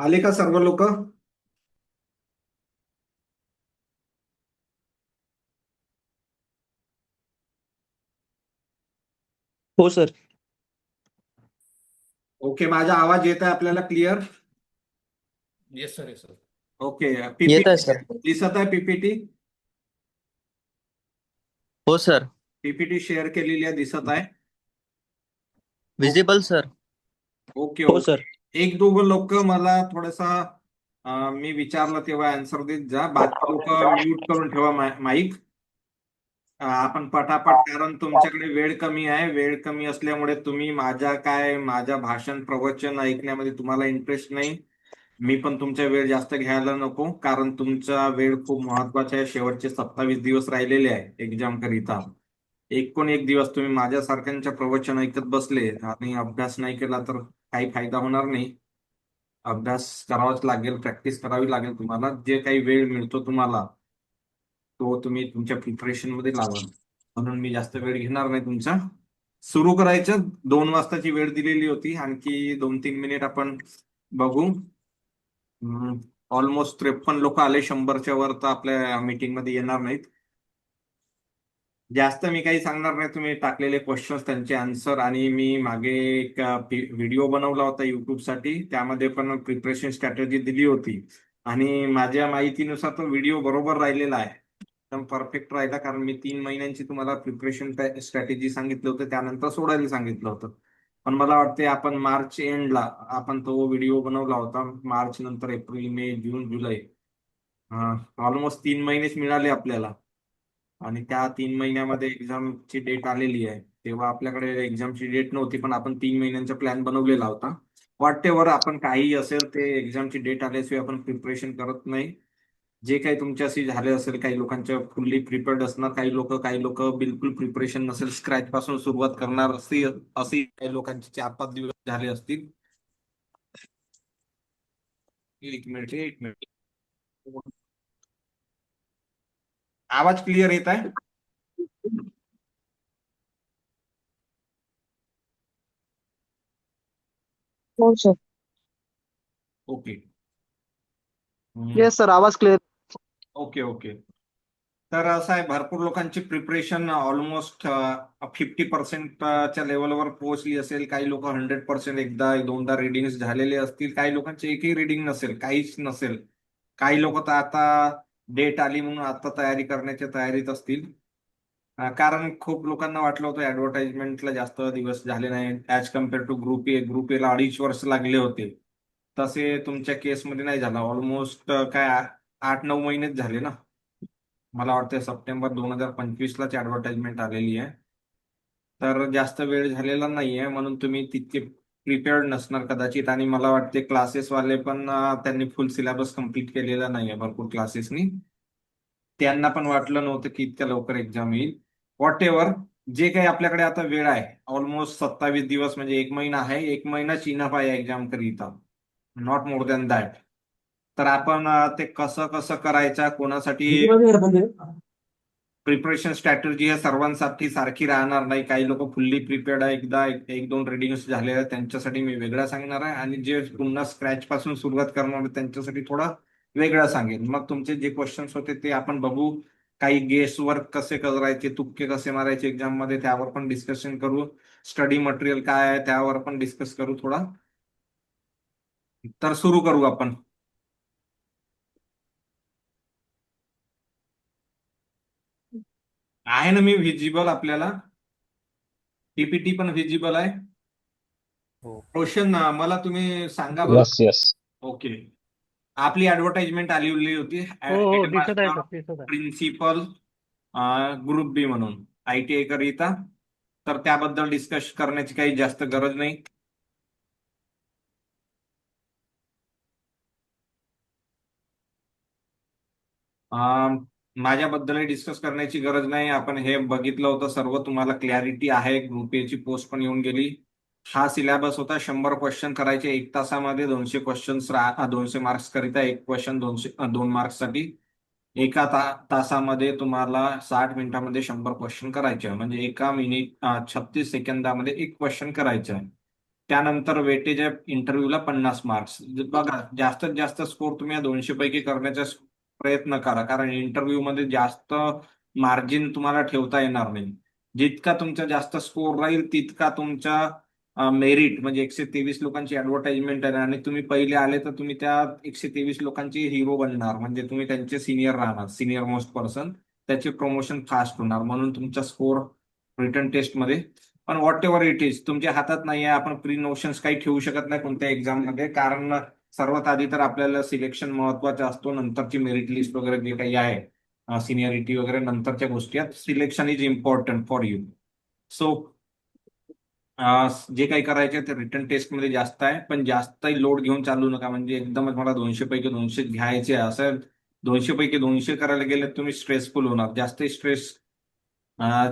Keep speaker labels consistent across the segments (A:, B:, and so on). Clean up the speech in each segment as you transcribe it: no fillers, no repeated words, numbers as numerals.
A: आले का सर्व लोक?
B: हो सर.
A: ओके, माझा आवाज येत आहे आपल्याला clear?
C: Yes sir, yes sir.
A: Okay.
B: येत आहे
A: पीपीटी
B: सर.
A: दिसत आहे? पीपीटी
B: हो सर.
A: पीपीटी शेअर केलेली आहे, दिसत आहे?
B: Visible sir.
A: ओके
B: हो
A: ओके.
B: सर.
A: एक दोघं लोक मला थोडासा मी विचारलं तेव्हा आन्सर देत जा. बाकी लोक म्यूट करून ठेवा माईक. आपण पटापट, कारण तुमच्याकडे वेळ कमी आहे. वेळ कमी असल्यामुळे तुम्ही माझ्या भाषण प्रवचन ऐकण्यामध्ये तुम्हाला इंटरेस्ट नाही. मी पण तुमचा वेळ जास्त घ्यायला नको, कारण तुमचा वेळ खूप महत्वाचा आहे. शेवटचे 27 दिवस राहिलेले आहे एक्झाम करिता. एक दिवस तुम्ही माझ्यासारख्यांच्या प्रवचन ऐकत बसले आणि अभ्यास नाही केला तर काही फायदा होणार नाही. अभ्यास करावाच लागेल, प्रॅक्टिस करावी लागेल. तुम्हाला जे काही वेळ मिळतो तुम्हाला, तो तुम्ही तुमच्या प्रिपरेशन मध्ये लावा. म्हणून मी जास्त वेळ घेणार नाही तुमचा. सुरू करायचं. 2 वाजताची वेळ दिलेली होती, आणखी 2-3 मिनिट आपण बघू. ऑलमोस्ट 53 लोक आले. 100च्या वर तर आपल्या मीटिंग मध्ये येणार नाहीत. जास्त मी काही सांगणार नाही. तुम्ही टाकलेले क्वेश्चन्स, त्यांचे आन्सर, आणि मी मागे एक व्हिडिओ बनवला होता युट्यूबसाठी, त्यामध्ये पण प्रिपरेशन स्ट्रॅटेजी दिली होती. आणि माझ्या माहितीनुसार तो व्हिडिओ बरोबर राहिलेला आहे, एकदम परफेक्ट राहिला. कारण मी 3 महिन्यांची तुम्हाला प्रिपरेशन स्ट्रॅटेजी सांगितलं होतं, त्यानंतर सोडायला सांगितलं होतं. पण मला वाटते आपण मार्च एंडला आपण तो व्हिडिओ बनवला होता. मार्च नंतर एप्रिल, मे, जून, जुलै, ऑलमोस्ट 3 महिनेच मिळाले आपल्याला. आणि त्या 3 महिन्यामध्ये एक्झामची डेट आलेली आहे. तेव्हा आपल्याकडे एक्झामची डेट नव्हती, पण आपण 3 महिन्यांचा प्लॅन बनवलेला होता. वॉटेवर आपण काही असेल ते, एक्झामची डेट आल्याशिवाय आपण प्रिपरेशन करत नाही. जे काही तुमच्याशी झाले असेल, काही लोकांच्या फुल्ली प्रिपेअर्ड असणार, काही लोक बिलकुल प्रिपरेशन नसेल, स्क्रॅच पासून सुरुवात करणार असतील, असे काही लोकांचे 4-5 दिवस झाले असतील. एक मिनिट, एक मिनिट. आवाज क्लिअर येत आहे?
D: हो सर.
A: ओके.
D: येस सर, आवाज क्लिअर.
A: Okay okay. तर असं आहे, भरपूर लोकांची प्रिपरेशन ऑलमोस्ट 50% लेवलवर पोहोचली असेल. काही लोक 100% एकदा दोनदा रिडिंग्स झालेले असतील. काही लोकांचे एकही रिडिंग नसेल, काहीच नसेल. काही लोक तर आता डेट आली म्हणून आता तयारी करण्याच्या तयारीत असतील. कारण खूप लोकांना वाटलं होतं ऍडव्हर्टाइजमेंटला जास्त दिवस झाले नाही, ऍज कम्पेअर टू ग्रुप एला 2.5 वर्ष लागले होते. तसे तुमच्या केसमध्ये नाही झाला. ऑलमोस्ट काय 8-9 महिनेच झाले ना. मला वाटतं सप्टेंबर 2025लाच ऍडव्हर्टाइजमेंट आलेली आहे. तर जास्त वेळ झालेला नाहीये, म्हणून तुम्ही तितके प्रिपेअर्ड नसणार कदाचित. आणि मला वाटते क्लासेसवाले पण त्यांनी फुल सिलेबस कम्प्लीट केलेला नाहीये भरपूर क्लासेसनी. त्यांना पण वाटलं नव्हतं की इतक्या लवकर एक्झाम येईल. व्हॉट एव्हर, जे काही आपल्याकडे आता वेळ आहे, ऑलमोस्ट 27 दिवस, म्हणजे 1 महिना आहे. 1 महिना इनफ आहे एक्झाम करिता, नॉट मोर दॅन दॅट. तर आपण ते कसं कसं करायचं, कोणासाठी प्रिपरेशन स्ट्रॅटेजी आहे, सर्वांसाठी सारखी राहणार नाही. काही लोक फुल्ली प्रिपेअर्ड आहे, एकदा एक दोन रिडिंग्स झाले आहेत, त्यांच्यासाठी मी वेगळा सांगणार आहे. आणि जे पुन्हा स्क्रॅच पासून सुरुवात करणार आहे त्यांच्यासाठी थोडा वेगळा सांगेन. मग तुमचे जे क्वेश्चन्स होते ते आपण बघू. काही गेस वर्क कसे करायचे, तुक्के कसे मारायचे एक्झाम मध्ये, त्यावर पण डिस्कशन करू. स्टडी मटेरियल काय आहे त्यावर पण डिस्कस करू थोडा. तर सुरू करू आपण. आहे ना मी व्हिजिबल आपल्याला? पीपीटी पण व्हिजिबल आहे?
C: हो.
A: क्वेश्चन मला तुम्ही सांगा बरं.
E: Yes yes.
A: ओके. आपली ऍडव्हर्टाइजमेंट आलेली होती,
C: हो, दिसत आहे सर, दिसत आहे.
A: प्रिन्सिपल ग्रुप बी म्हणून, ITI करिता. तर त्याबद्दल डिस्कस करण्याची काही जास्त गरज नाही. माझ्याबद्दलही डिस्कस करण्याची गरज नाही. आपण हे बघितलं होतं सर्व, तुम्हाला क्लॅरिटी आहे. ग्रुप ए ची पोस्ट पण येऊन गेली. हा सिलेबस होता. 100 क्वेश्चन करायचे 1 तासामध्ये. 200 क्वेश्चन्स 200 मार्क्स करिता, एक क्वेश्चन 2 मार्क्ससाठी. एका तासामध्ये तुम्हाला 60 मिनिटांमध्ये 100 क्वेश्चन करायचे, म्हणजे 1 मिनिट 36 सेकंदामध्ये एक क्वेश्चन करायचं आहे. त्यानंतर वेटेज आहे इंटरव्ह्यूला 50 मार्क्स. बघा, जास्तीत जास्त स्कोर तुम्ही या 200 पैकी करण्याचा प्रयत्न करा, कारण इंटरव्ह्यू मध्ये जास्त मार्जिन तुम्हाला ठेवता येणार नाही. जितका तुमचा जास्त स्कोर राहील तितका तुमच्या मेरिट म्हणजे 123 लोकांची ऍडव्हर्टाइजमेंट आहे आणि तुम्ही पहिले आले तर तुम्ही त्या 123 लोकांची हिरो बनणार, म्हणजे तुम्ही त्यांचे सिनियर राहणार, सिनियर मोस्ट पर्सन. त्याचे प्रमोशन फास्ट होणार, म्हणून तुमचा स्कोर रिटर्न टेस्टमध्ये. पण व्हॉट एव्हर इट इज, तुमच्या हातात नाही आहे. आपण प्री नोशन्स काही ठेवू शकत नाही कोणत्या एक्झाम मध्ये, कारण सर्वात आधी तर आपल्याला सिलेक्शन महत्वाचा असतो, नंतरची मेरिट लिस्ट वगैरे जे काही आहे, सिनियरिटी वगैरे नंतरच्या गोष्टी आहेत. Selection is important for you. So जे काही करायचे ते रिटर्न टेस्ट मध्ये जास्त आहे, पण जास्तही लोड घेऊन चालू नका. म्हणजे एकदमच मला 200 पैकी 200 घ्यायचे असं 200 पैकी 200 करायला गेले तुम्ही स्ट्रेसफुल होणार. जास्त स्ट्रेस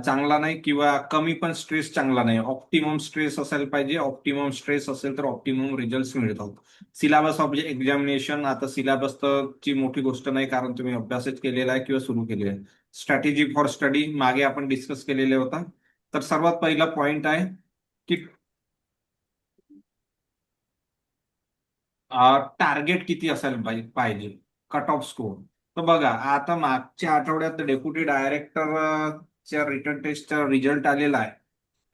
A: चांगला नाही, किंवा कमी पण स्ट्रेस चांगला नाही. ऑप्टिमम स्ट्रेस असायला पाहिजे. ऑप्टिमम स्ट्रेस असेल तर ऑप्टिमम रिझल्ट मिळतात. सिलेबस ऑफ एक्झामिनेशन, आता सिलेबस तर ची मोठी गोष्ट नाही, कारण तुम्ही अभ्यासच केलेला आहे किंवा सुरू केलेला आहे. स्ट्रॅटेजी फॉर स्टडी मागे आपण डिस्कस केलेले होता. तर सर्वात पहिला पॉइंट आहे की टार्गेट किती असायला पाहिजे, कट ऑफ स्कोर. तर बघा, आता मागच्या आठवड्यात डेप्युटी डायरेक्टरच्या रिटर्न टेस्टचा रिझल्ट आलेला आहे.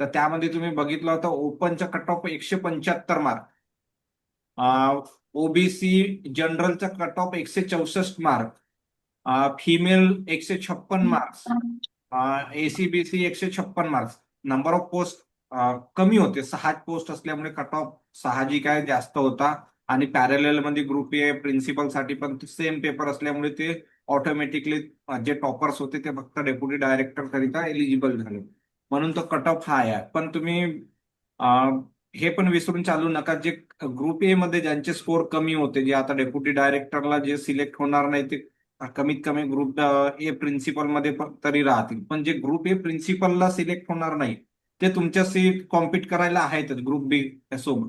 A: तर त्यामध्ये तुम्ही बघितलं होतं ओपनचा कट ऑफ 175 मार्क, ओबीसी जनरलचा cut off 164 mark, female 156 marks, SEBC 156 marks. Number of post कमी होते, 6 पोस्ट असल्यामुळे कट ऑफ साहजिक आहे जास्त होता. आणि पॅरल मध्ये ग्रुप ए प्रिन्सिपल साठी पण सेम पेपर असल्यामुळे ते ऑटोमॅटिकली जे टॉपर्स होते ते फक्त डेप्युटी डायरेक्टर करिता एलिजिबल झाले, म्हणून तो कट ऑफ हाय आहे. पण तुम्ही हे पण विसरून चालू नका, जे ग्रुप ए मध्ये ज्यांचे स्कोर कमी होते, जे आता डेप्युटी डायरेक्टरला जे सिलेक्ट होणार नाही ते कमीत कमी ग्रुप ए प्रिन्सिपल मध्ये तरी राहतील. पण जे ग्रुप ए प्रिन्सिपलला सिलेक्ट होणार नाही ते तुमच्याशी कॉम्पिट करायला आहेतच ग्रुप बी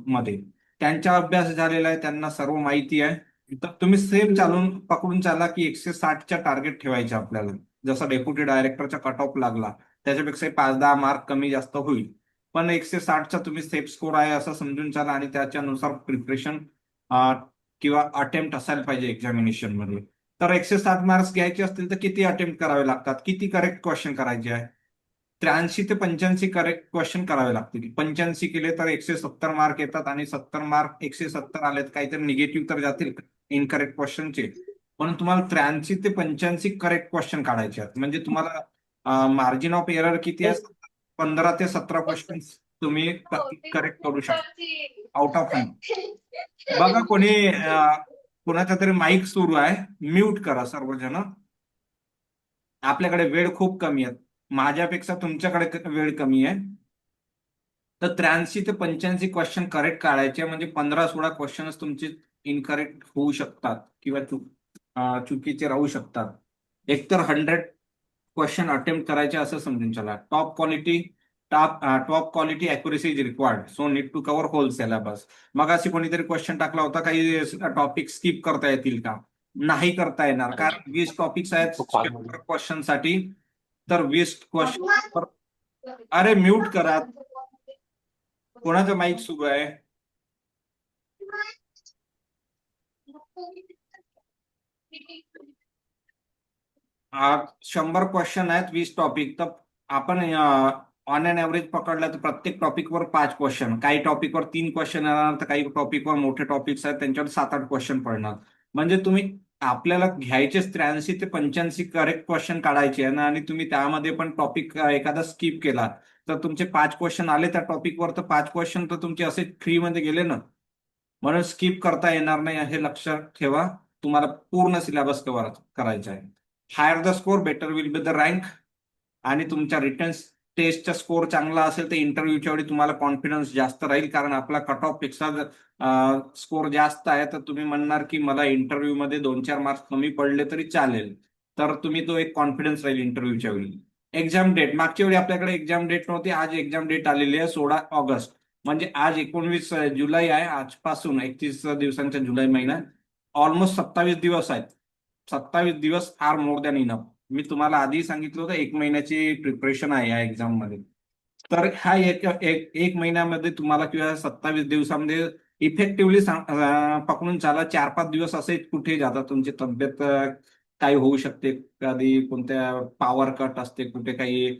A: मध्ये. त्यांचा अभ्यास झालेला आहे, त्यांना सर्व माहिती आहे. तर तुम्ही सेम चालून पकडून चाला की 160च्या टार्गेट ठेवायचे आपल्याला. जसा डेप्युटी डायरेक्टरचा कट ऑफ लागला त्याच्यापेक्षा 5-10 मार्क कमी जास्त होईल, पण 160चा तुम्ही सेफ स्कोर आहे असं समजून चाला आणि त्याच्यानुसार प्रिपरेशन किंवा अटेम्प्ट असायला पाहिजे एक्झामिनेशन मध्ये. तर 160 मार्क्स घ्यायचे असतील तर किती अटेम्प्ट करावे लागतात, किती करेक्ट क्वेश्चन करायचे आहे? 83 ते 85 करेक्ट क्वेश्चन करावे लागतील. 85 केले तर 170 मार्क येतात, आणि 70 मार्क 170 आलेत काहीतरी निगेटिव्ह तर जातील इनकरेक्ट क्वेश्चनचे. म्हणून तुम्हाला 83 ते 85 करेक्ट क्वेश्चन काढायचे आहेत. म्हणजे तुम्हाला मार्जिन ऑफ एरर किती आहे? 15 ते 17 क्वेश्चन तुम्ही करेक्ट करू शकता आउट ऑफ 100. बघा, कोणाचा तरी माईक सुरू आहे, म्यूट करा सर्वजण. आपल्याकडे वेळ खूप कमी आहे, माझ्यापेक्षा तुमच्याकडे वेळ कमी आहे. तर 83 ते 85 क्वेश्चन करेक्ट काढायचे, म्हणजे 15-16 क्वेश्चनच तुमचे इनकरेक्ट होऊ शकतात किंवा चुकीचे राहू शकतात. एकतर 100 क्वेश्चन अटेम्प्ट करायचे असं समजून चला. Top quality accuracy is required, so need to cover whole syllabus. मग अशी कोणीतरी क्वेश्चन टाकला होता, काही टॉपिक स्किप करता येतील का? नाही करता येणार, कारण 20 टॉपिक्स आहेत क्वेश्चन साठी. तर 20 क्वेश्चन. अरे म्यूट करा, कोणाचं माईक सुरू आहे? आज 100 क्वेश्चन आहेत, 20 टॉपिक. तर आपण ऑन अन ऍव्हरेज पकडलं तर प्रत्येक टॉपिकवर 5 क्वेश्चन, काही टॉपिकवर 3 क्वेश्चन येणार, तर काही टॉपिकवर मोठे टॉपिक्स आहेत त्यांच्यावर 7-8 क्वेश्चन पडणार. म्हणजे तुम्ही आपल्याला घ्यायचेच 83 ते 85 करेक्ट क्वेश्चन काढायचे आहे, आणि तुम्ही त्यामध्ये पण टॉपिक एखादा स्किप केला तर तुमचे 5 क्वेश्चन आले त्या टॉपिकवर, तर 5 क्वेश्चन तर तुमचे असे फ्री मध्ये गेले ना. म्हणून स्किप करता येणार नाही, हे लक्षात ठेवा. तुम्हाला पूर्ण सिलेबस कव्हर करायचा आहे. Higher the score better will be the rank. आणि तुमच्या रिटर्न टेस्टचा स्कोर चांगला असेल तर इंटरव्ह्यूच्या वेळी तुम्हाला कॉन्फिडन्स जास्त राहील, कारण आपला कट ऑफ पेक्षा स्कोर जास्त आहे. तर तुम्ही म्हणणार की मला इंटरव्ह्यू मध्ये 2-4 मार्क्स कमी पडले तरी चालेल, तर तुम्ही तो एक कॉन्फिडन्स राहील इंटरव्ह्यूच्या वेळी. एक्झाम डेट, मागच्या वेळी आपल्याकडे एक्झाम डेट नव्हती, आज एक्झाम डेट आलेली आहे 16 ऑगस्ट. म्हणजे आज 19 जुलै आहे, आजपासून 31 दिवसांचा जुलै महिना. ऑलमोस्ट 27 दिवस आहेत. 27 दिवस आर मोर दॅन इनफ. मी तुम्हाला आधी सांगितलं होतं 1 महिन्याची प्रिपरेशन आहे या एक्झाम मध्ये. तर ह्या एक एक एक महिन्यामध्ये तुम्हाला किंवा 27 दिवसामध्ये इफेक्टिव्हली पकडून चाला. 4-5 दिवस असे कुठे जातात तुमची तब्येत काही होऊ शकते, कधी कोणत्या पॉवर कट असते, कुठे काही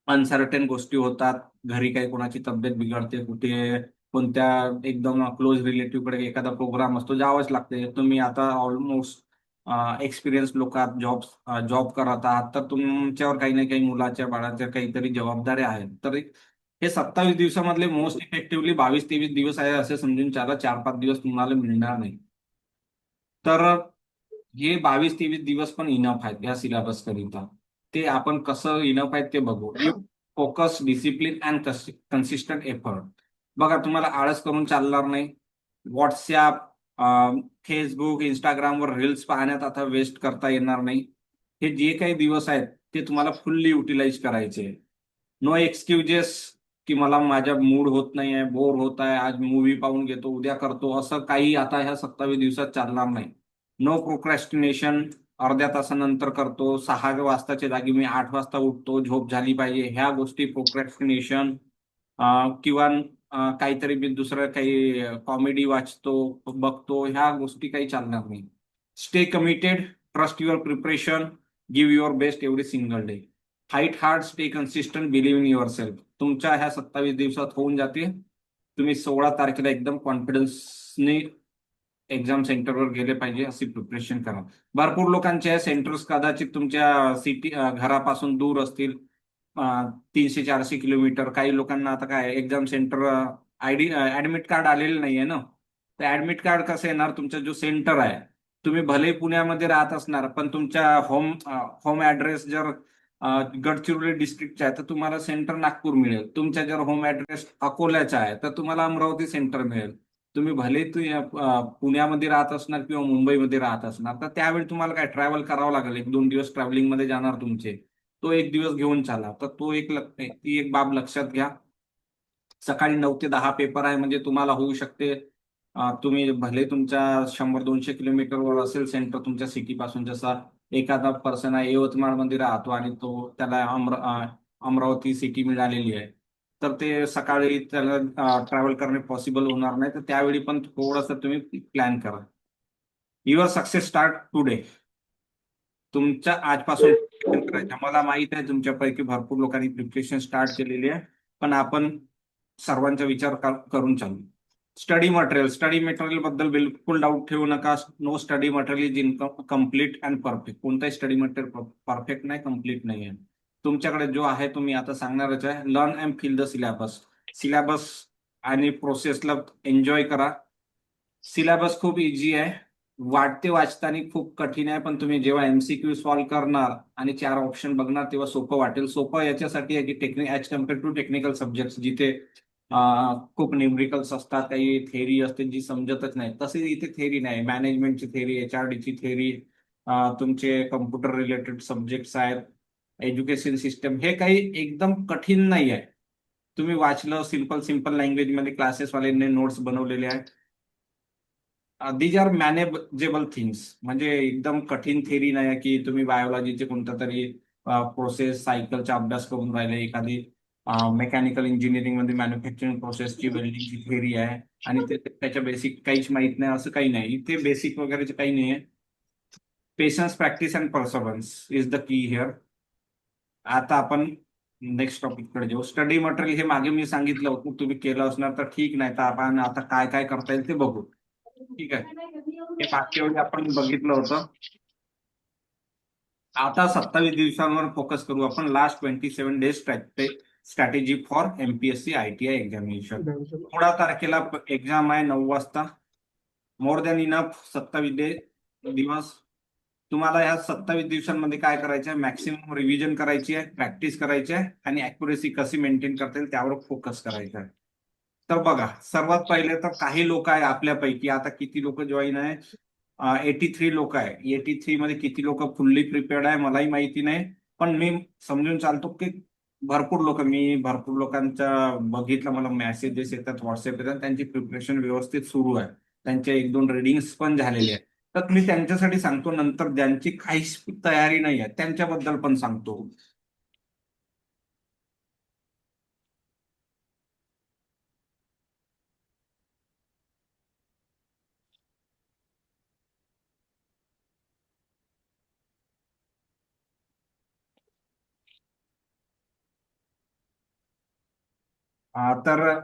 A: अनसर्टेन गोष्टी होतात, घरी काही कोणाची तब्येत बिघडते, कुठे कोणत्या एकदम क्लोज रिलेटिव्ह कडे एखादा प्रोग्राम असतो, जावंच लागते. तुम्ही आता ऑलमोस्ट एक्सपिरियन्स लोक जॉब करत आहात, तर तुमच्यावर काही ना काही मुलाच्या बाळाच्या काहीतरी जबाबदाऱ्या आहेत. तर हे 27 दिवसामधले मोस्ट इफेक्टिव्हली 22-23 दिवस आहे असे समजून चाला. 4-5 दिवस तुम्हाला मिळणार नाही. तर हे 22-23 दिवस पण इनफ आहेत या सिलेबस करिता. ते आपण कसं इनफ आहेत ते बघू. Focus, discipline and consistent effort. बघा, तुम्हाला आळस करून चालणार नाही. व्हॉट्सॲप, फेसबुक, इंस्टाग्रामवर रील्स पाहण्यात आता वेस्ट करता येणार नाही. हे जे काही दिवस आहेत ते तुम्हाला फुल्ली युटिलाइज करायचे. नो एक्सक्युजेस की मला माझ्या मूड होत नाही आहे, बोर होत आहे, आज मूवी पाहून घेतो, उद्या करतो, असं काही आता ह्या 27 दिवसात चालणार नाही. नो प्रोक्रॅस्टिनेशन, अर्ध्या तासानंतर करतो, 6 वाजताच्या जागी मी 8 वाजता उठतो, झोप झाली पाहिजे, ह्या गोष्टी प्रोक्रॅस्टिनेशन किंवा काहीतरी मी दुसरं काही कॉमेडी वाचतो, बघतो, ह्या गोष्टी काही चालणार नाही. Stay committed, trust your preparation, give your best every single day. Fight hard, stay consistent, believe in your self. तुमच्या ह्या 27 दिवसात होऊन जाते. तुम्ही 16 तारखेला एकदम कॉन्फिडन्सने एक्झाम सेंटरवर गेले पाहिजे अशी प्रिपरेशन करा. भरपूर लोकांचे सेंटर्स कदाचित तुमच्या घरापासून दूर असतील, 300-400 किलोमीटर. काही लोकांना आता काय एक्झाम सेंटर ऍडमिट कार्ड आलेलं नाहीये ना. तर ऍडमिट कार्ड कसं येणार? तुमचा जो सेंटर आहे, तुम्ही भले पुण्यामध्ये राहत असणार, पण तुमच्या होम ऍड्रेस जर गडचिरोली डिस्ट्रिक्टचा आहे तर तुम्हाला सेंटर नागपूर मिळेल. तुमच्या जर होम ऍड्रेस अकोल्याचा आहे तर तुम्हाला अमरावती सेंटर मिळेल. तुम्ही भले पुण्यामध्ये राहत असणार किंवा मुंबईमध्ये राहत असणार, तर त्यावेळी तुम्हाला काय ट्रॅव्हल करावं लागेल. 1-2 दिवस ट्रॅव्हलिंग मध्ये जाणार तुमचे. तो एक दिवस घेऊन चाला. तर ती एक बाब लक्षात घ्या. सकाळी 9 ते 10 पेपर आहे, म्हणजे तुम्हाला होऊ शकते तुम्ही भले तुमच्या 100-200 किलोमीटरवर असेल सेंटर तुमच्या सिटी पासून. जसा एखादा पर्सन आहे यवतमाळ मध्ये राहतो आणि त्याला अमरावती सिटी मिळालेली आहे, तर ते सकाळी त्याला ट्रॅव्हल करणे पॉसिबल होणार नाही. तर त्यावेळी पण थोडंसं तुम्ही प्लॅन करा. Your success start today. तुमच्या आजपासून करायचं. मला माहित आहे तुमच्यापैकी भरपूर लोकांनी प्रिपरेशन स्टार्ट केलेली आहे, पण आपण सर्वांचा विचार करून चालू. स्टडी मटेरियल बद्दल बिलकुल डाऊट ठेवू नका. No study material is incomplete and perfect. कोणताही स्टडी मटेरियल परफेक्ट नाही, कम्प्लीट नाही आहे. तुमच्याकडे जो आहे तो मी आता सांगणारच आहे. Learn and feel the syllabus आणि प्रोसेसला एन्जॉय करा. सिलेबस खूप इझी आहे, वाटते वाचताना खूप कठीण आहे, पण तुम्ही जेव्हा MCQ सॉल्व्ह करणार आणि 4 ऑप्शन बघणार तेव्हा सोपं वाटेल. सोपं याच्यासाठी आहे की as compare to technical subject जिथे खूप न्यूमरिकल्स असतात, काही थेअरी असते जी समजतच नाही, तसे इथे थेअरी नाही. मॅनेजमेंटची थेअरी, HRDची थेअरी, तुमचे कम्प्युटर रिलेटेड सब्जेक्ट्स आहेत, एज्युकेशन सिस्टम, हे काही एकदम कठीण नाही आहे. तुम्ही वाचलं, सिंपल लँग्वेजमध्ये क्लासेसवाल्यांनी नोट्स बनवलेले आहेत. These are manageable things. म्हणजे एकदम कठीण थेअरी नाही की तुम्ही बायोलॉजीचे कोणत्या तरी प्रोसेस सायकलचा अभ्यास करून राहिले, एखादी मेकॅनिकल इंजिनिअरिंग मध्ये मॅन्युफॅक्चरिंग प्रोसेसची वेल्डिंगची थेअरी आहे आणि त्याच्या बेसिक काहीच माहित नाही, असं काही नाही. इथे बेसिक वगैरेचे काही नाही आहे. Patience, practice and perseverance is the key here. आता आपण नेक्स्ट टॉपिककडे जाऊ. स्टडी मटेरियल हे मागे मी सांगितलं होतं, तुम्ही केलं असणार तर ठीक, नाही तर आपण आता काय काय करता येईल ते बघू. ठीक आहे, हे मागच्या वेळी आपण बघितलं होतं. आता 27 दिवसांवर फोकस करू आपण. Last 27 days strategy for MPSC ITI examination. 16 तारखेला एक्झाम आहे 9 वाजता. मोर दॅन इनफ 27 दिवस. तुम्हाला ह्या 27 दिवसांमध्ये काय करायचं आहे? मॅक्सिमम रिव्हिजन करायची आहे, प्रॅक्टिस करायची आहे आणि अॅक्युरेसी कशी मेंटेन करता येईल त्यावर फोकस करायचा आहे. तर बघा, सर्वात पहिले तर काही लोक आहे आपल्यापैकी, आता किती लोक जॉईन आहे? 83 लोक आहे. 83 मध्ये किती लोक फुल्ली प्रिपेअर्ड आहे मलाही माहिती नाही, पण मी समजून चालतो की भरपूर लोकांचा बघितलं, मला मेसेजेस येतात, व्हॉट्सअप येतात, त्यांची प्रिपरेशन व्यवस्थित सुरू आहे, त्यांच्या 1-2 रिडिंग्स पण झालेले आहेत. तर मी त्यांच्यासाठी सांगतो. नंतर ज्यांची काहीच तयारी नाही आहे त्यांच्याबद्दल पण सांगतो. तर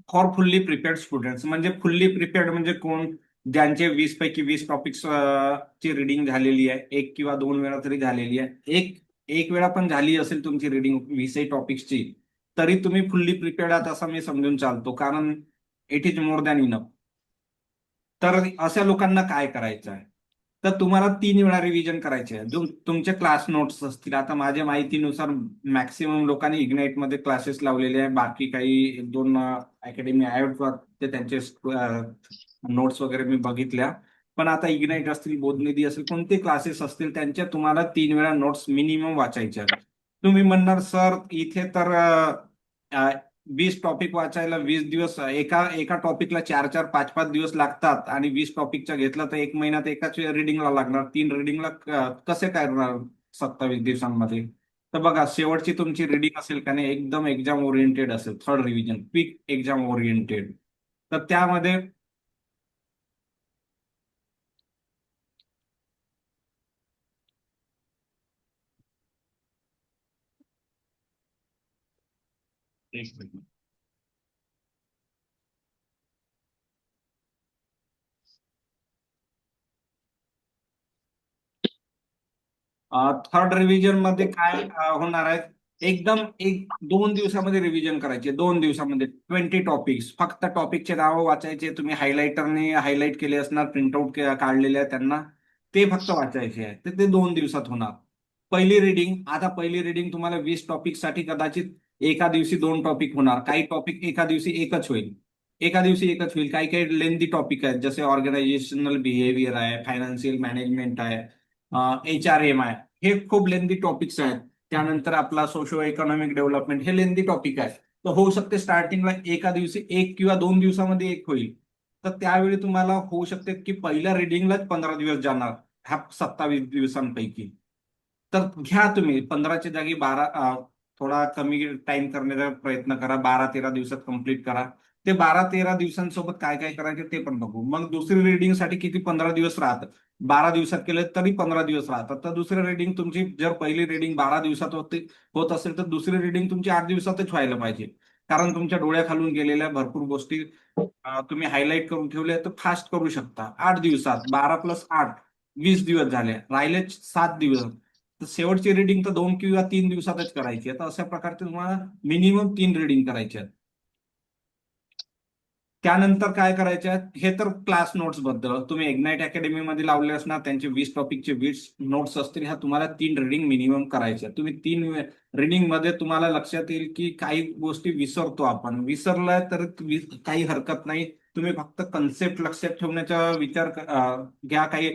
A: फॉर फुल्ली प्रिपेअर्ड स्टुडंट्स म्हणजे फुल्ली प्रिपेअर्ड म्हणजे कोण, ज्यांचे 20 पैकी 20 टॉपिक्स ची रिडिंग झालेली आहे, एक किंवा दोन वेळा तरी झालेली आहे. एक वेळा पण झाली असेल तुमची रिडिंग 20 टॉपिक्सची, तरी तुम्ही फुल्ली प्रिपेअर्ड आहात असं मी समजून चालतो, कारण it is more than enough. तर अशा लोकांना काय करायचं आहे, तर तुम्हाला 3 वेळा रिव्हिजन करायचे आहे. जो तुमचे क्लास नोट्स असतील, आता माझ्या माहितीनुसार मॅक्सिमम लोकांनी इग्नाइटमध्ये क्लासेस लावलेले आहे, बाकी काही एक दोन अकॅडमी आहेत ते त्यांचे नोट्स वगैरे मी बघितल्या. पण आता इग्नाइट असतील, बोधनिधी असेल, कोणते क्लासेस असतील, त्यांच्या तुम्हाला 3 वेळा नोट्स मिनिमम वाचायच्या आहेत. तुम्ही म्हणणार सर इथे तर 20 टॉपिक वाचायला 20 दिवस, एका एका टॉपिकला 4-4, 5-5 दिवस लागतात, आणि 20 टॉपिकचा घेतला तर 1 महिन्यात एकाच रिडिंगला लागणार, 3 रिडिंगला कसे काय करणार 27 दिवसांमध्ये? तर बघा, शेवटची तुमची रिडिंग असेल का नाही एकदम एक्झाम ओरिएंटेड असेल, third revision quick exam oriented, तर त्यामध्ये एक मिनिट. थर्ड रिव्हिजन मध्ये काय होणार आहे, एकदम 1-2 दिवसामध्ये रिव्हिजन करायचे, 2 दिवसामध्ये 20 टॉपिक्स, फक्त टॉपिकचे नावं वाचायचे, तुम्ही हायलाइटरने हायलाइट केले असणार, प्रिंटआउट काढलेले आहे त्यांना, ते फक्त वाचायचे आहे, तर ते 2 दिवसात होणार. पहिली रिडिंग तुम्हाला 20 टॉपिकसाठी कदाचित एका दिवशी 2 टॉपिक होणार, काही टॉपिक एका दिवशी एकच होईल, काही काही लेंदी टॉपिक आहेत, जसे ऑर्गनायझेशनल बिहेवियर आहे, फायनान्शियल मॅनेजमेंट आहे, HRM आहे, हे खूप लेंदी टॉपिक्स आहेत. त्यानंतर आपला सोशो इकॉनॉमिक डेव्हलपमेंट, हे लेंदी टॉपिक आहे. तर होऊ शकते स्टार्टिंगला एका दिवशी एक किंवा 2 दिवसामध्ये एक होईल. तर त्यावेळी तुम्हाला होऊ शकते की पहिल्या रिडिंगलाच 15 दिवस जाणार ह्या 27 दिवसांपैकी. तर घ्या तुम्ही 15च्या जागी 12, थोडा कमी टाइम करण्याचा प्रयत्न करा, 12-13 दिवसात कंप्लीट करा. ते 12-13 दिवसांसोबत काय काय करायचे ते पण बघू. मग दुसरी रिडिंगसाठी किती 15 दिवस राहतात, 12 दिवसात केले तरी 15 दिवस राहतात. तर दुसरी रिडिंग तुमची, जर पहिली रिडिंग 12 दिवसात होत असेल, तर दुसरी रिडिंग तुमची 8 दिवसातच व्हायला पाहिजे, कारण तुमच्या डोळ्याखालून गेलेल्या भरपूर गोष्टी तुम्ही हायलाइट करून ठेवल्या, तर फास्ट करू शकता. 8 दिवसात 12 + 8 20 दिवस झाले, राहिले 7 दिवस. तर शेवटची रिडिंग तर 2 किंवा 3 दिवसातच करायची आहे. तर अशा प्रकारचे तुम्हाला मिनिमम 3 रिडिंग करायच्या आहेत. त्यानंतर काय करायचे आहेत, हे तर क्लास नोट्स बद्दल. तुम्ही इग्नाइट अकॅडमीमध्ये लावले असणार, त्यांचे 20 टॉपिकचे 20 नोट्स असतील, ह्या तुम्हाला 3 रिडिंग मिनिमम करायच्या. तुम्ही 3 रिडिंग मध्ये तुम्हाला लक्षात येईल की काही गोष्टी विसरतो आपण, विसरलाय तर काही हरकत नाही. तुम्ही फक्त कन्सेप्ट लक्षात ठेवण्याचा विचार घ्या. काही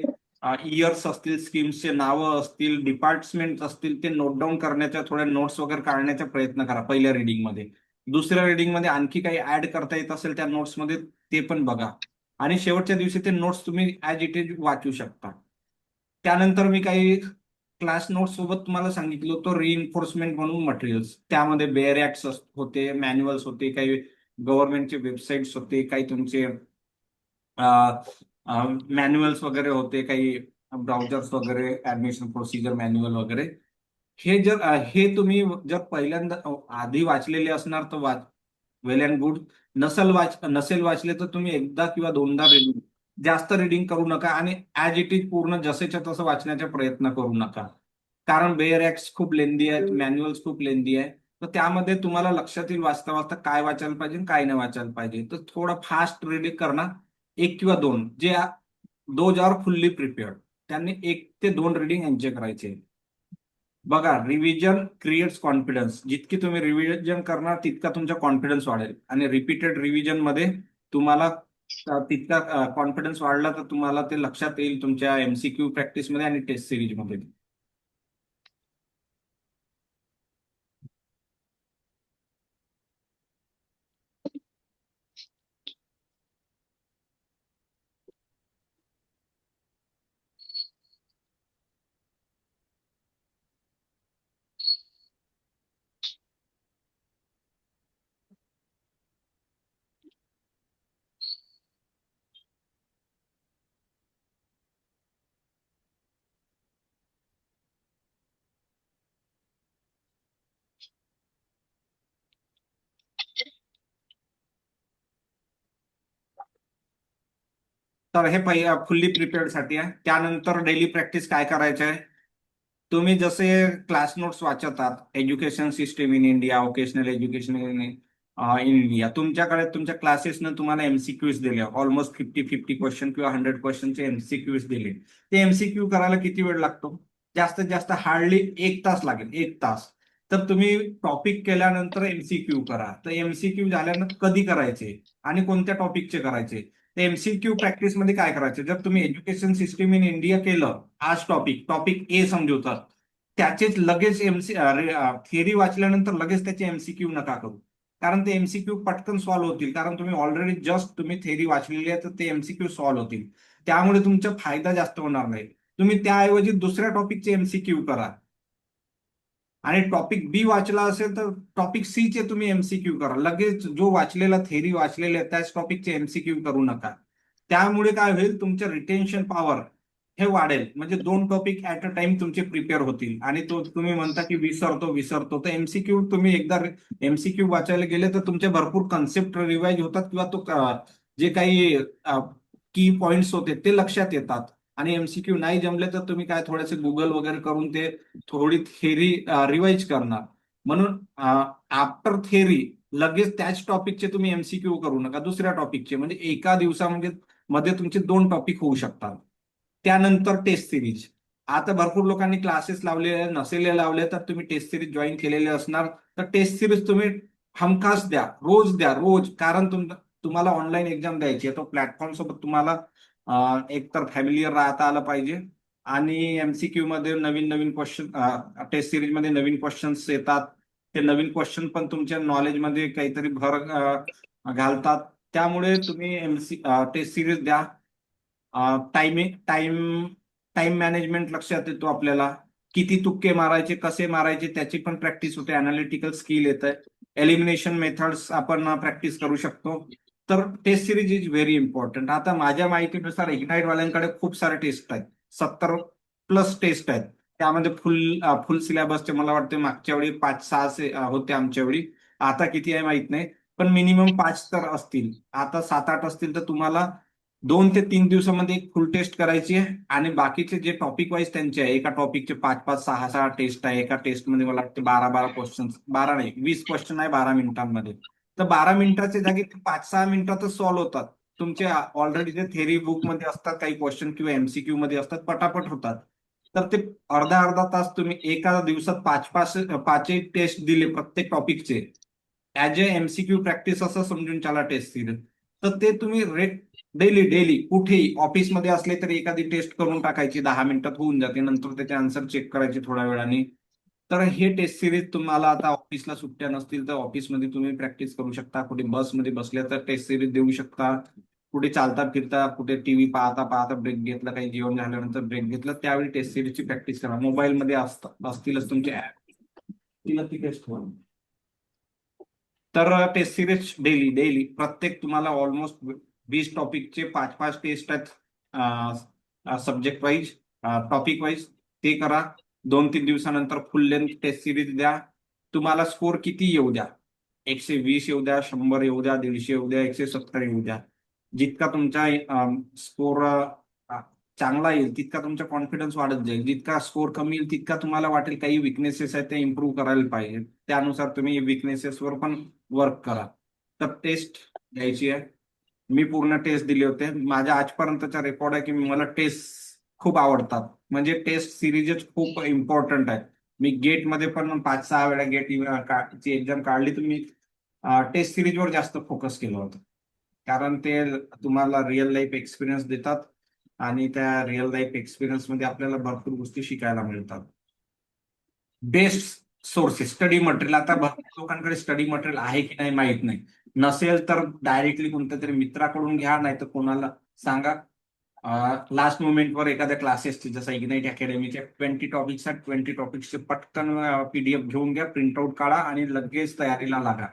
A: इयर्स असतील, स्कीम्सचे नावं असतील, डिपार्टमेंट असतील, ते नोट डाऊन करण्याच्या, थोड्या नोट्स वगैरे काढण्याचा प्रयत्न करा पहिल्या रिडिंगमध्ये. दुसऱ्या रिडिंगमध्ये आणखी काही ऍड करता येत असेल त्या नोट्समध्ये, ते पण बघा. आणि शेवटच्या दिवशी ते नोट्स तुम्ही ऍज इट इज वाचू शकता. त्यानंतर मी काही क्लास नोट्स सोबत तुम्हाला सांगितलं होतं रिइन्फोर्समेंट म्हणून मटेरियल्स. त्यामध्ये बेअर ऍक्ट्स होते, मॅन्युअल्स होते, काही गव्हर्नमेंटचे वेबसाईट्स होते, काही तुमचे मॅन्युअल्स वगैरे होते, काही ब्राउझर्स वगैरे, ऍडमिशन प्रोसिजर मॅन्युअल वगैरे. हे तुम्ही जर पहिल्यांदा आधी वाचलेले असणार तर वेल अँड गुड. नसेल वाचले तर तुम्ही एकदा किंवा दोनदा रिडिंग, जास्त रिडिंग करू नका, आणि ऍज इट इज पूर्ण जसेच्या तसं वाचण्याचा प्रयत्न करू नका, कारण बेअर ऍक्ट्स खूप लेंदी आहेत, मॅन्युअल्स खूप लेंदी आहे. तर त्यामध्ये तुम्हाला लक्षात येईल वाचता वाचता काय वाचायला पाहिजे आणि काय नाही वाचायला पाहिजे. तर थोडं फास्ट रिडिंग करणार, एक किंवा दोन, दोज आर फुल्ली प्रिपेअर्ड, त्यांनी 1 ते 2 रिडिंग एन्जॉय करायचे. बघा, रिव्हिजन क्रिएट्स कॉन्फिडन्स. जितकी तुम्ही रिव्हिजन करणार तितका तुमचा कॉन्फिडन्स वाढेल, आणि रिपीटेड रिव्हिजन मध्ये तुम्हाला तितका कॉन्फिडन्स वाढला तर तुम्हाला ते लक्षात येईल तुमच्या MCQ प्रॅक्टिसमध्ये आणि टेस्ट सिरीजमध्ये. तर हे फुल्ली प्रिपेअर्ड साठी आहे. त्यानंतर डेली प्रॅक्टिस काय करायचं आहे, तुम्ही जसे क्लास नोट्स वाचतात, education system in India, vocational education in India, तुमच्याकडे तुमच्या क्लासेसनं तुम्हाला एमसीक्यूज दिले, ऑलमोस्ट 50 क्वेश्चन किंवा 100 क्वेश्चनचे एमसीक्यूज दिले. ते एमसीक्यू करायला किती वेळ लागतो? जास्तीत जास्त हार्डली 1 तास लागेल, 1 तास. तर तुम्ही टॉपिक केल्यानंतर एमसीक्यू करा. तर एमसीक्यू झाल्यानंतर कधी करायचे आणि कोणत्या टॉपिकचे करायचे? एमसीक्यू प्रॅक्टिस मध्ये काय करायचं, जर तुम्ही एज्युकेशन सिस्टम इन इंडिया केलं, आज टॉपिक ए समजवतात, त्याचेच लगेच थिअरी वाचल्यानंतर लगेच त्याचे एमसीक्यू नका करू. कारण ते एमसीक्यू पटकन सॉल्व्ह होतील, कारण तुम्ही ऑलरेडी जस्ट तुम्ही थिअरी वाचलेली आहे, तर ते एमसीक्यू सॉल्व्ह होतील. त्यामुळे तुमचा फायदा जास्त होणार नाही. तुम्ही त्याऐवजी दुसऱ्या टॉपिकचे एमसीक्यू करा. आणि टॉपिक बी वाचला असेल तर टॉपिक सी चे तुम्ही एमसीक्यू करा. लगेच जो वाचलेला थेरी वाचलेले त्याच टॉपिकचे एमसीक्यू करू नका. त्यामुळे काय होईल, तुमचं रिटेन्शन पॉवर हे वाढेल. म्हणजे 2 टॉपिक ऍट अ टाइम तुमचे प्रिपेअर होतील. आणि तो तुम्ही म्हणता की विसरतो तर एमसीक्यू तुम्ही एकदा एमसीक्यू वाचायला गेले तर तुमचे भरपूर कन्सेप्ट रिवाइज होतात, किंवा तो जे काही की पॉइंट्स होते ते लक्षात येतात. आणि एमसीक्यू नाही जमले तर तुम्ही काय थोडेसे गुगल वगैरे करून ते थोडी थेरी रिवाइज करणार. म्हणून आफ्टर थेरी लगेच त्याच टॉपिकचे तुम्ही एमसीक्यू करू नका, दुसऱ्या टॉपिकचे. म्हणजे एका दिवसामध्ये तुमचे 2 टॉपिक होऊ शकतात. त्यानंतर टेस्ट सिरीज. आता भरपूर लोकांनी क्लासेस लावले नसेले लावले, तर तुम्ही टेस्ट सिरीज जॉईन केलेले असणार. तर टेस्ट सिरीज तुम्ही हमखास द्या, रोज. कारण तुम्हाला ऑनलाईन एक्झाम द्यायची आहे, तो प्लॅटफॉर्म सोबत तुम्हाला एकतर फॅमिलियर राहता आलं पाहिजे. आणि एमसीक्यू मध्ये नवीन क्वेश्चन, टेस्ट सिरीज मध्ये नवीन क्वेश्चन्स येतात. ते नवीन क्वेश्चन पण तुमच्या नॉलेजमध्ये काहीतरी भर घालतात. त्यामुळे तुम्ही टेस्ट सिरीज द्या. टाइम मॅनेजमेंट लक्षात येतो आपल्याला. किती तुक्के मारायचे, कसे मारायचे, त्याची पण प्रॅक्टिस होते. अनालिटिकल स्किल येत आहे. एलिमिनेशन मेथड्स आपण प्रॅक्टिस करू शकतो. तर test series is very important. आता माझ्या माहितीनुसार इग्नाइट वाल्यांकडे खूप सारे टेस्ट आहेत, 70+ टेस्ट आहेत. त्यामध्ये फुल सिलेबसचे मला वाटते मागच्या वेळी 5-6 होते, आमच्या वेळी. आता किती आहे माहित नाही, पण मिनिमम 5 तर असतील. आता 7-8 असतील. तर तुम्हाला 2 ते 3 दिवसामध्ये एक फुल टेस्ट करायची आहे. आणि बाकीचे जे टॉपिक वाईज त्यांचे आहे, एका टॉपिकचे 5-5, 6-6 टेस्ट आहे. एका टेस्टमध्ये मला वाटते 12 क्वेश्चन, 12 नाही 20 क्वेश्चन आहे 12 मिनिटांमध्ये. तर 12 मिनिटाच्या जागी 5-6 मिनिटातच सॉल्व्ह होतात. तुमचे ऑलरेडी जे थेरी बुक मध्ये असतात काही क्वेश्चन किंवा एमसीक्यू मध्ये असतात, पटापट होतात. तर ते अर्धा तास तुम्ही एका दिवसात 5 टेस्ट दिले प्रत्येक टॉपिकचे, ऍज ए एमसीक्यू प्रॅक्टिस असं समजून चला टेस्ट सिरीज. तर ते तुम्ही डेली कुठेही ऑफिसमध्ये असले तरी एखादी टेस्ट करून टाकायची, 10 मिनिटात होऊन जाते. नंतर त्याचे आन्सर चेक करायचे थोड्या वेळाने. तर हे टेस्ट सिरीज तुम्हाला आता ऑफिसला सुट्ट्या नसतील तर ऑफिसमध्ये तुम्ही प्रॅक्टिस करू शकता. कुठे बसमध्ये बसल्या तर टेस्ट सिरीज देऊ शकता. कुठे चालता फिरता, कुठे टीव्ही पाहता ब्रेक घेतला, काही जेवण झाल्यानंतर ब्रेक घेतला, त्यावेळी टेस्ट सिरीजची प्रॅक्टिस करा. मोबाईलमध्ये असतीलच तुमचे ऍप, तिला ती टेस्ट करा. तर टेस्ट सिरीज डेली प्रत्येक तुम्हाला ऑलमोस्ट 20 टॉपिकचे 5-5 टेस्ट आहेत, सब्जेक्ट वाईज, टॉपिक वाईज. ते करा. 2-3 दिवसानंतर फुल लेंथ टेस्ट सिरीज द्या. तुम्हाला स्कोर किती येऊ द्या, 120 येऊ द्या, 100 येऊ द्या, 150 येऊ द्या, 170 येऊ द्या. जितका तुमचा स्कोर चांगला येईल तितका तुमचा कॉन्फिडन्स वाढत जाईल. जितका स्कोर कमी येईल तितका तुम्हाला वाटेल काही विकनेसेस आहेत ते इम्प्रूव्ह करायला पाहिजे. त्यानुसार तुम्ही विकनेसेसवर पण वर्क करा. तर टेस्ट द्यायची आहे. मी पूर्ण टेस्ट दिले होते. माझ्या आजपर्यंतचा रेकॉर्ड आहे की मला टेस्ट खूप आवडतात. म्हणजे टेस्ट सिरीजच खूप इम्पॉर्टंट आहे. मी गेटमध्ये पण 5-6 वेळा ची एक्झाम काढली, तर मी टेस्ट सिरीजवर जास्त फोकस केलं होतं. कारण ते तुम्हाला रिअल लाईफ एक्सपिरियन्स देतात. आणि त्या रिअल लाईफ एक्सपिरियन्स मध्ये आपल्याला भरपूर गोष्टी शिकायला मिळतात. Best sources study material. आता भरपूर लोकांकडे स्टडी मटेरियल आहे की नाही माहित नाही. नसेल तर डायरेक्टली कोणत्या तरी मित्राकडून घ्या, नाही तर कोणाला सांगा. लास्ट मोमेंटवर एखाद्या क्लासेसचे, जसं इग्नाइट अकॅडमीचे 20 टॉपिक्स आहेत, 20 टॉपिक्सचे पटकन पीडीएफ घेऊन घ्या, प्रिंटआउट काढा आणि लगेच तयारीला लागा.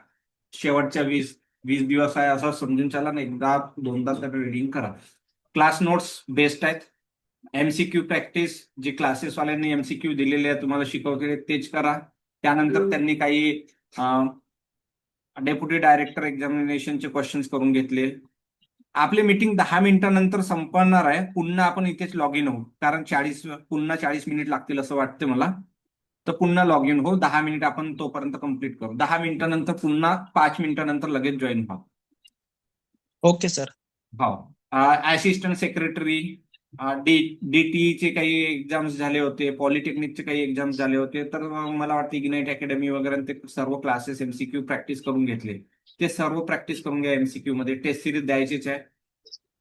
A: शेवटच्या 20 दिवस आहे असं समजून चला ना, 1-2दा तर रिडिंग करा. क्लास नोट्स बेस्ट आहेत. एमसीक्यू प्रॅक्टिस, जे क्लासेसवाल्यांनी एमसीक्यू दिलेले आहेत तुम्हाला शिकवलेले तेच करा. त्यानंतर त्यांनी काही डेप्युटी डायरेक्टर एक्झामिनेशनचे क्वेश्चन्स करून घेतले. आपली मीटिंग 10 मिनिटानंतर संपणार आहे. पुन्हा आपण इथेच लॉग इन होऊ, कारण पुन्हा 40 मिनिट लागतील असं वाटतं मला. तर पुन्हा लॉग इन हो, 10 मिनिट आपण तोपर्यंत कंप्लीट करू. 10 मिनिटानंतर पुन्हा 5 मिनिटानंतर लगेच जॉईन व्हा.
B: Okay sir.
A: हो. असिस्टंट सेक्रेटरी, डीटीचे काही एक्झाम्स झाले होते, पॉलिटेक्निकचे काही एक्झाम्स झाले होते, तर मला वाटतं इग्नाइट अकॅडमी वगैरे ते सर्व क्लासेस एमसीक्यू प्रॅक्टिस करून घेतले. ते सर्व प्रॅक्टिस करून घ्या. एमसीक्यू मध्ये टेस्ट सिरीज द्यायचीच आहे.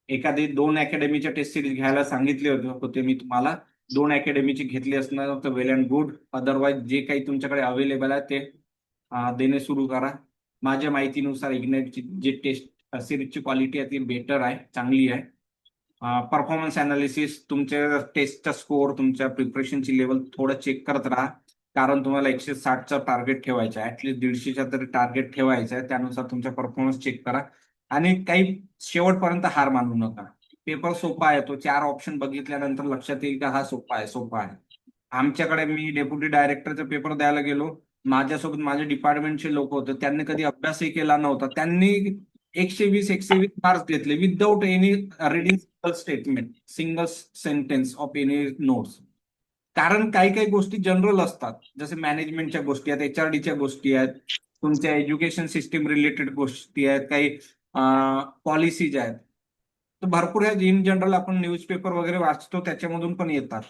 A: एखादी 2 अकॅडमीच्या टेस्ट सिरीज घ्यायला सांगितले होते मी तुम्हाला. 2 अकॅडमीची घेतली असणार तर वेल अँड गुड. अदरवाईज जे काही तुमच्याकडे अवेलेबल आहे ते देणे सुरू करा. माझ्या माहितीनुसार इग्नाइटची जे टेस्ट सिरीजची क्वालिटी आहे ती बेटर आहे, चांगली आहे. परफॉर्मन्स अनालिसिस, तुमच्या टेस्टचा स्कोअर, तुमच्या प्रिपरेशनची लेवल थोडं चेक करत राहा, कारण तुम्हाला 160चा टार्गेट ठेवायचा आहे. ऍटलीस्ट 150चा तरी टार्गेट ठेवायचा आहे. त्यानुसार तुमचा परफॉर्मन्स चेक करा आणि काही शेवटपर्यंत हार मानू नका. पेपर सोपा आहे. तो 4 ऑप्शन बघितल्यानंतर लक्षात येईल का हा सोपा आहे. आमच्याकडे मी डेप्युटी डायरेक्टरचा पेपर द्यायला गेलो. माझ्यासोबत माझ्या डिपार्टमेंटचे लोक होते, त्यांनी कधी अभ्यासही केला नव्हता. त्यांनी 120 मार्क्स घेतले without any reading statement, single sentence of any notes. कारण काही काही गोष्टी जनरल असतात, जसे मॅनेजमेंटच्या गोष्टी आहेत, एचआरडीच्या गोष्टी आहेत, तुमच्या एज्युकेशन सिस्टीम रिलेटेड गोष्टी आहेत, काही पॉलिसीज आहेत. तर भरपूर आहेत. इन जनरल आपण न्यूजपेपर वगैरे वाचतो, त्याच्यामधून पण येतात.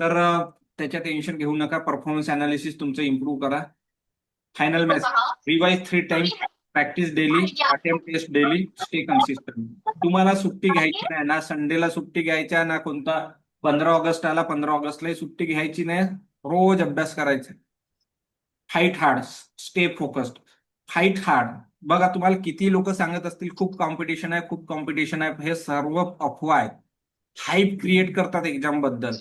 A: तर त्याच्या टेन्शन घेऊ नका. परफॉर्मन्स अनालिसिस तुमचं इम्प्रूव्ह करा. Final match, revise 3 times, practice daily, attempt test daily, stay consistent. तुम्हाला सुट्टी घ्यायची नाही ना, संडेला सुट्टी घ्यायच्या ना, कोणता 15 ऑगस्ट आला 15 ऑगस्टलाही सुट्टी घ्यायची नाही. रोज अभ्यास करायचा. Fight hard, stay focused, fight hard. बघा, तुम्हाला किती लोक सांगत असतील खूप कॉम्पिटिशन आहे, खूप कॉम्पिटिशन आहे, हे सर्व अफवा आहेत. हाईप क्रिएट करतात एक्झाम बद्दल.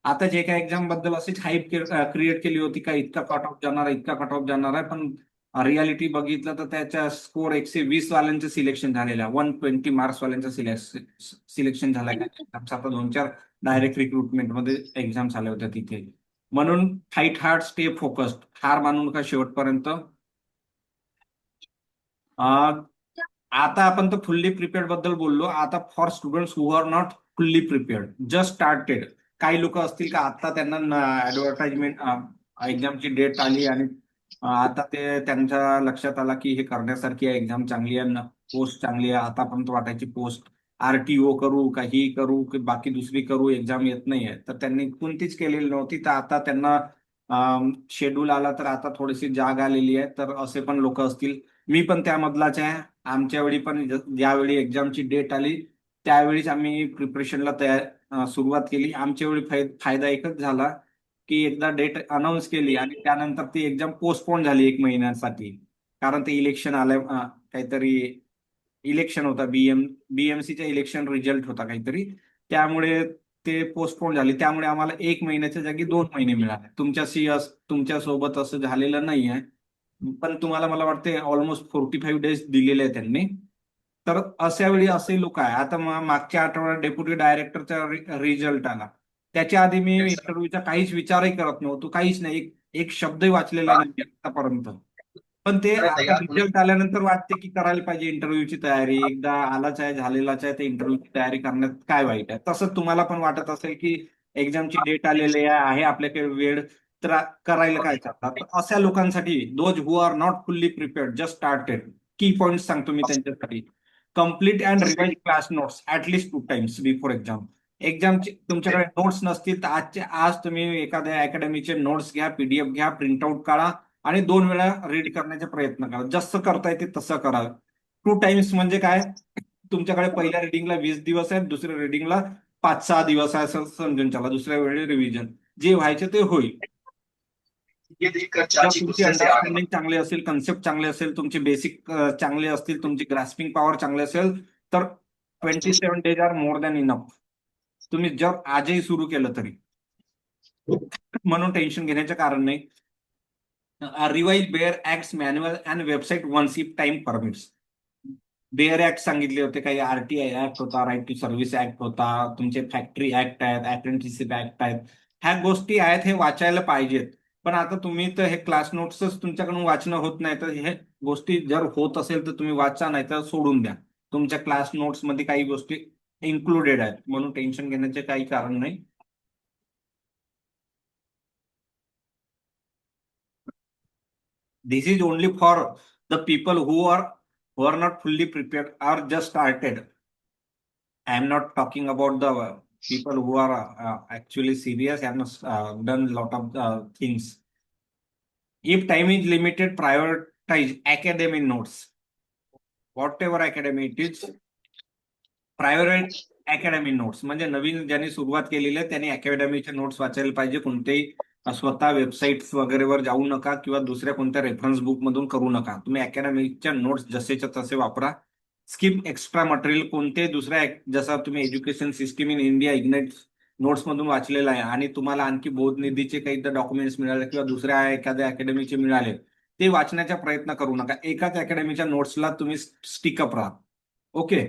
A: आता जे काही एक्झाम बद्दल अशीच हाईप क्रिएट केली होती का इतका कट ऑफ जाणार आहे, इतका कट ऑफ जाणार आहे, पण रियालिटी बघितलं तर त्याच्या स्कोर 120 वाल्यांचं सिलेक्शन झालेलं आहे. 120 मार्क्स वाल्यांचं सिलेक्शन झालंय. आता 2-4 डायरेक्ट रिक्रुटमेंट मध्ये एक्झाम झाल्या होत्या तिथे. म्हणून फाईट हार्ड, स्टे फोकस्ड, हार मानू नका शेवटपर्यंत. आता आपण तर फुल्ली प्रिपेअर्ड बद्दल बोललो. आता for students who are not fully prepared, just started. काही लोक असतील का आता त्यांना ऍडव्हर्टाइजमेंट एक्झामची डेट आली आणि आता ते त्यांच्या लक्षात आला की हे करण्यासारखी आहे, एक्झाम चांगली आहे, पोस्ट चांगली आहे. आतापर्यंत वाटायची पोस्ट आरटीओ करू, काही करू की बाकी दुसरी करू, एक्झाम येत नाहीये, तर त्यांनी कोणतीच केलेली नव्हती. तर आता त्यांना शेड्यूल आला तर आता थोडीशी जाग आलेली आहे. तर असे पण लोक असतील. मी पण त्यामधलाच आहे. आमच्या वेळी पण ज्यावेळी एक्झामची डेट आली त्यावेळीच आम्ही प्रिपरेशनला सुरुवात केली. आमच्या वेळी फायदा एकच झाला की एकदा डेट अनाऊन्स केली आणि त्यानंतर ती एक्झाम पोस्टपोन झाली 1 महिन्यासाठी, कारण ते इलेक्शन आलं, काहीतरी इलेक्शन होता, बीएमसीचा इलेक्शन रिझल्ट होता काहीतरी, त्यामुळे ते पोस्टपोन झाले. त्यामुळे आम्हाला 1 महिन्याच्या जागी 2 महिने मिळाले. तुमच्या सोबत असं झालेलं नाही आहे, पण तुम्हाला मला वाटते ऑलमोस्ट 45 डेज दिलेले आहे त्यांनी. तर अशा वेळी असे लोक आहे. आता मागच्या आठवड्यात डेप्युटी डायरेक्टरचा रिझल्ट आला, त्याच्या आधी मी इंटरव्ह्यूचा काहीच विचारही करत नव्हतो, काहीच नाही, एक शब्दही वाचलेला नाही आतापर्यंत. पण ते आता रिझल्ट आल्यानंतर वाटते की करायला पाहिजे इंटरव्ह्यूची तयारी. एकदा आलाच आहे, झालेलाच आहे, ते इंटरव्ह्यूची तयारी करण्यात काय वाईट आहे. तसंच तुम्हाला पण वाटत असेल की एक्झामची डेट आलेली आहे, आपल्याकडे वेळ, तर करायला काय चालतात. अशा लोकांसाठी, those who are not fully prepared, just started, key point सांगतो मी त्यांच्यासाठी. Complete and revise class notes at least 2 times before exam. एक्झामचे तुमच्याकडे नोट्स नसतील तर आज तुम्ही एखाद्या अकॅडमीचे नोट्स घ्या, पीडीएफ घ्या, प्रिंटआउट काढा आणि 2 वेळा रीड करण्याचा प्रयत्न करा. जसं करता येते तसं करा. 2 टाइम्स म्हणजे काय, तुमच्याकडे पहिल्या रिडिंगला 20 दिवस आहेत, दुसऱ्या रिडिंगला 5-6 दिवस आहे, असं समजून चला. दुसऱ्या वेळी रिव्हिजन, जे व्हायचे ते होईल. जर तुमची अंडरस्टँडिंग चांगली असेल, कन्सेप्ट चांगले असेल, तुमचे बेसिक चांगले असतील, तुमची ग्रास्पिंग पॉवर चांगली असेल, तर 27 days are more than enough. तुम्ही जर आजही सुरू केलं तरी, म्हणून टेन्शन घेण्याचं कारण नाही. Revise bare act manual and website once if time permits. Bare act सांगितले होते, काही आरटीआय ऍक्ट होता, राईट टू सर्व्हिस ऍक्ट होता, तुमचे फॅक्टरी ऍक्ट आहेत, अप्रेंटिसशिप ऍक्ट आहेत. ह्या गोष्टी आहेत, हे वाचायला पाहिजेत. पण आता तुम्ही तर हे क्लास नोट्सच तुमच्याकडून वाचणं होत नाही, तर हे गोष्टी जर होत असेल तर तुम्ही वाचा, नाही तर सोडून द्या. तुमच्या क्लास नोट्स मध्ये काही गोष्टी इन्क्लुडेड आहेत, म्हणून टेन्शन घेण्याचे काही कारण नाही. This is only for the people who are not fully prepared or just started. I am not talking about the people who are actually serious and done lot of things. If time is limited, prioritize academic notes. Whatever academy it is, prioritize academic notes. म्हणजे नवीन ज्यांनी सुरुवात केलेली आहे त्यांनी अकॅडमीचे notes वाचायला पाहिजे. कोणतेही स्वतः वेबसाईट्स वगैरेवर जाऊ नका किंवा दुसऱ्या कोणत्या रेफरन्स बुक मधून करू नका. तुम्ही अकॅडमीच्या नोट्स जसेच्या तसे वापरा. स्किप एक्स्ट्रा मटेरियल कोणते दुसऱ्या जसं तुम्ही education system in India ignite notes मधून वाचलेलं आहे आणि तुम्हाला आणखी बोधनिधीचे काही डॉक्युमेंट्स मिळाले किंवा दुसऱ्या एखाद्या अकॅडमीचे मिळाले, ते वाचण्याचा प्रयत्न करू नका. एकाच अकॅडमीच्या नोट्सला तुम्ही स्टिकअप राहा. Okay.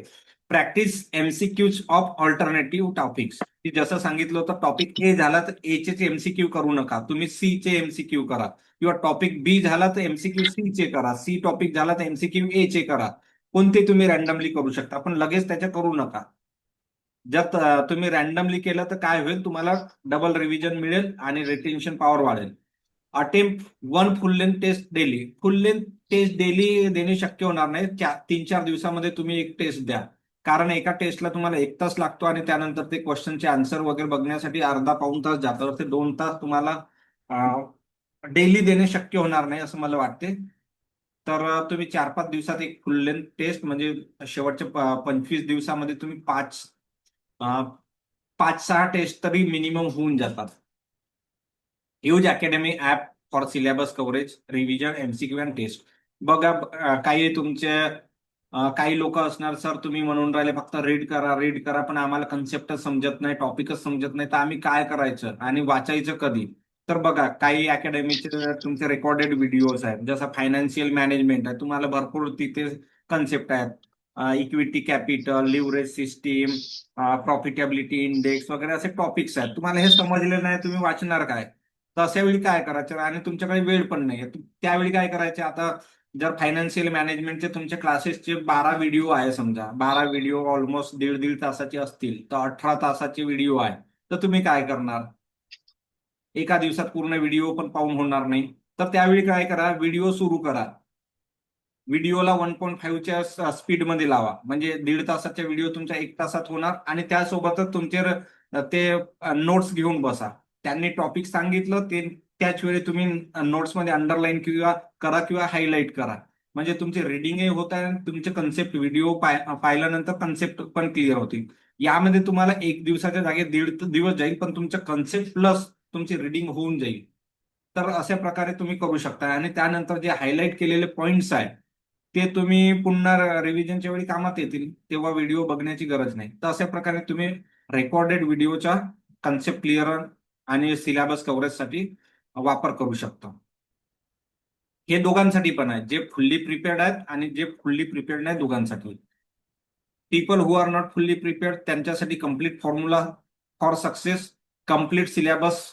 A: Practice MCQs of alternative topics. की जसं सांगितलं होतं, टॉपिक ए झाला तर ए चे एमसीक्यू करू नका, तुम्ही सी चे एमसीक्यू करा. किंवा टॉपिक बी झाला तर एमसीक्यू सी चे करा. सी टॉपिक झाला तर एमसीक्यू ए चे करा. कोणते तुम्ही रॅन्डमली करू शकता, पण लगेच त्याच्या करू नका. जर तुम्ही रॅन्डमली केलं तर काय होईल, तुम्हाला डबल रिव्हिजन मिळेल आणि रिटेन्शन पॉवर वाढेल. Attempt 1 full length test daily. Full length test daily देणे शक्य होणार नाही. 3-4 दिवसामध्ये तुम्ही एक टेस्ट द्या, कारण एका टेस्टला तुम्हाला 1 तास लागतो आणि त्यानंतर ते क्वेश्चनचे आन्सर वगैरे बघण्यासाठी अर्धा-पाऊण तास जातात. ते 2 तास तुम्हाला डेली देणे शक्य होणार नाही असं मला वाटते. तर तुम्ही 4-5 दिवसात एक फुल लेंथ टेस्ट, म्हणजे शेवटच्या 25 दिवसामध्ये तुम्ही 5-6 टेस्ट तरी मिनिमम होऊन जातात. Use academy app for syllabus coverage, revision, MCQ and test. बघा, काही लोक असणार, सर तुम्ही म्हणून राहिले फक्त रीड करा, पण आम्हाला कन्सेप्टच समजत नाही, टॉपिकच समजत नाही, तर आम्ही काय करायचं आणि वाचायचं कधी? तर बघा, काही अकॅडमीचे तुमचे रेकॉर्डेड व्हिडिओज आहेत, जसं फायनान्शियल मॅनेजमेंट आहे, तुम्हाला भरपूर तिथे कन्सेप्ट आहेत. Equity capital, leverage system, profitability index वगैरे असे टॉपिक्स आहेत. तुम्हाला हे समजले नाही, तुम्ही वाचणार काय? तर अशा वेळी काय करायचं, आणि तुमच्याकडे वेळ पण नाही, त्यावेळी काय करायचे? आता जर फायनान्शियल मॅनेजमेंटचे तुमच्या क्लासेसचे 12 व्हिडिओ आहे, समजा 12 व्हिडिओ ऑलमोस्ट 1.5 तासाचे असतील, तर 18 तासाचे व्हिडिओ आहे, तर तुम्ही काय करणार? एका दिवसात पूर्ण व्हिडिओ पण पाहून होणार नाही. तर त्यावेळी काय करा, व्हिडिओ सुरू करा, व्हिडिओला 1.5च्या स्पीडमध्ये लावा, म्हणजे 1.5 तासाचा व्हिडिओ तुमच्या 1 तासात होणार. आणि त्यासोबतच तुमचे ते नोट्स घेऊन बसा. त्यांनी टॉपिक सांगितलं ते त्याच वेळी तुम्ही नोट्समध्ये अंडरलाईन किंवा हायलाईट करा, म्हणजे तुमचे रिडिंगही होत आहे, तुमचे कन्सेप्ट व्हिडिओ पाहिल्यानंतर कन्सेप्ट पण क्लिअर होतील. यामध्ये तुम्हाला 1 दिवसाच्या जागी 1.5 दिवस जाईल, पण तुमचं कन्सेप्ट प्लस तुमची रिडिंग होऊन जाईल. तर अशा प्रकारे तुम्ही करू शकता. आणि त्यानंतर जे हायलाईट केलेले पॉइंट्स आहेत ते तुम्ही पुन्हा रिव्हिजनच्या वेळी कामात येतील, तेव्हा व्हिडिओ बघण्याची गरज नाही. तर अशा प्रकारे तुम्ही रेकॉर्डेड व्हिडिओचा कन्सेप्ट क्लिअर आणि सिलेबस कव्हरेजसाठी वापर करू शकता. हे दोघांसाठी पण आहे, जे फुल्ली प्रिपेअर्ड आहेत आणि जे फुल्ली प्रिपेअर्ड नाही, दोघांसाठी. People who are not fully prepared त्यांच्यासाठी complete formula for success, complete syllabus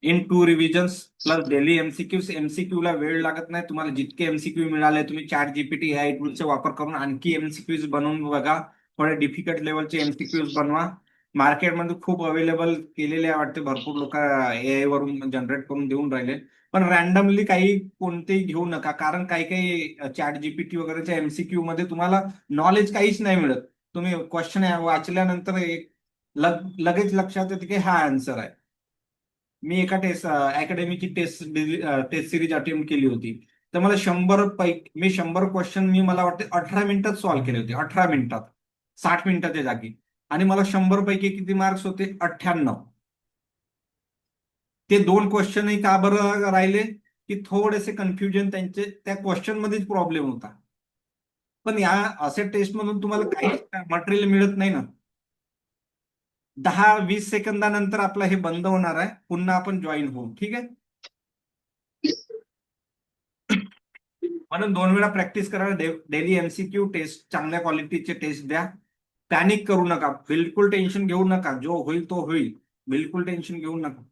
A: in 2 revisions plus daily MCQs. MCQ ला वेळ लागत नाही, तुम्हाला जितके एमसीक्यू मिळाले तुम्ही ChatGPT AI टूलचा वापर करून आणखी एमसीक्यूज बनवून बघा. थोडे डिफिकल्ट लेवलचे एमसीक्यूज बनवा. मार्केटमध्ये खूप अवेलेबल केलेले वाटते, भरपूर लोक AI वरून जनरेट करून देऊन राहिले. पण रॅन्डमली काही कोणतेही घेऊ नका, कारण काही ChatGPT वगैरेच्या एमसीक्यू मध्ये तुम्हाला नॉलेज काहीच नाही मिळत. तुम्ही क्वेश्चन वाचल्यानंतर लगेच लक्षात येते की हा आन्सर आहे. मी एका अकॅडमीची टेस्ट सिरीज अटेम्प्ट केली होती, तर मला 100 क्वेश्चन मला वाटते 18 मिनिटात सॉल्व्ह केले होते. 18 मिनिटात, 60 मिनिटाच्या जागी. आणि मला 100 पैकी किती मार्क्स होते? 98. ते 2 क्वेश्चनही का बरं राहिले की थोडेसे कन्फ्युजन त्यांचे त्या क्वेश्चन मध्येच प्रॉब्लेम होता. पण या असे टेस्ट मधून तुम्हाला काही मटेरियल मिळत नाही ना. 10-20 सेकंदानंतर आपलं हे बंद होणार आहे, पुन्हा आपण जॉईन होऊ. ठीक आहे. म्हणून 2 वेळा प्रॅक्टिस करा. डेली एमसीक्यू टेस्ट, चांगल्या क्वालिटीचे टेस्ट द्या. पॅनिक करू नका, बिलकुल टेन्शन घेऊ नका. जो होईल तो होईल, बिलकुल टेन्शन घेऊ नका.